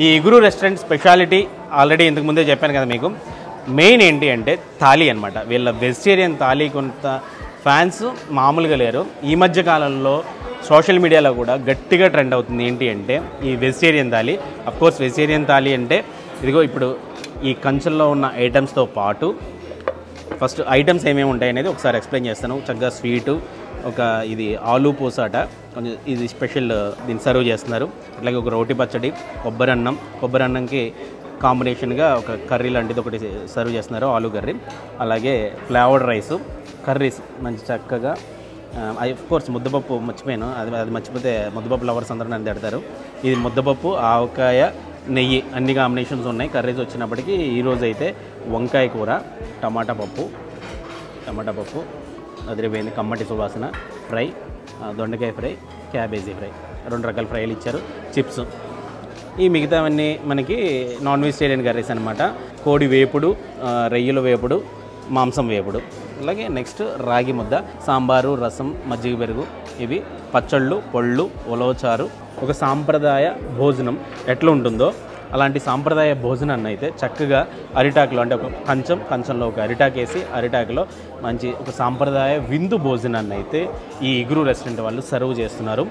ఈ ఇగురు restaurant speciality already ఇంతకు ముందే చెప్పాను కదా మీకు. మెయిన్ ఏంటి అంటే థాలీ అనమాట. వీళ్ళ వెజిటేరియన్ థాలీ కొంత ఫ్యాన్స్ మామూలుగా లేరు. ఈ మధ్య కాలంలో సోషల్ మీడియాలో కూడా గట్టిగా ట్రెండ్ అవుతుంది. ఏంటి అంటే ఈ vegetarian thali. Of course vegetarian thali అంటే ఇదిగో ఇప్పుడు ఈ కంచెల్లో ఉన్న ఐటమ్స్తో పాటు ఫస్ట్ ఐటమ్స్ ఏమేమి ఉంటాయి అనేది ఒకసారి ఎక్స్ప్లెయిన్ చేస్తాను. చక్కగా స్వీటు, ఒక ఇది ఆలూ పూసాట, కొంచెం ఇది స్పెషల్, దీన్ని సర్వ్ చేస్తున్నారు. అట్లాగే ఒక రోటి పచ్చడి, కొబ్బరి అన్నంకి కాంబినేషన్గా ఒక కర్రీ లాంటిది ఒకటి సర్వ్ చేస్తున్నారు, ఆలూ కర్రీ. అలాగే ఫ్లేవర్డ్ రైసు, కర్రీస్ మంచి చక్కగా. కోర్స్ ముద్దపప్పు మర్చిపోయాను, అది మర్చిపోతే ముద్దపప్పు లవర్స్ అందరూ నన్ను తిడతారు. ఇది ముద్దపప్పు, ఆవకాయ, నెయ్యి అన్ని కాంబినేషన్స్ ఉన్నాయి. కర్రీస్ వచ్చినప్పటికీ ఈరోజు అయితే వంకాయ కూర, టమాటా పప్పు అదిరిపోయింది, కమ్మటి సువాసన, ఫ్రై, దొండకాయ ఫ్రై, క్యాబేజీ ఫ్రై, 2 రకాల ఫ్రైలు ఇచ్చారు, చిప్స్. ఈ మిగతావన్నీ మనకి నాన్ వెజిటేరియన్ కర్రీస్ అనమాట. కోడి వేపుడు, రొయ్యల వేపుడు, మాంసం వేపుడు. అలాగే నెక్స్ట్ రాగి ముద్ద, సాంబారు, రసం, మజ్జిగ పెరుగు, ఇవి పచ్చళ్ళు, పళ్ళు, ఉలవచారు. ఒక సాంప్రదాయ భోజనం ఎట్లా ఉంటుందో అలాంటి సాంప్రదాయ భోజనాన్ని అయితే చక్కగా అరిటాకులో, అంటే ఒక కంచంలో ఒక అరిటాకు వేసి అరిటాకులో మంచి ఒక సాంప్రదాయ విందు భోజనాన్ని అయితే ఈ ఇగురు రెస్టారెంట్ వాళ్ళు సర్వ్ చేస్తున్నారు.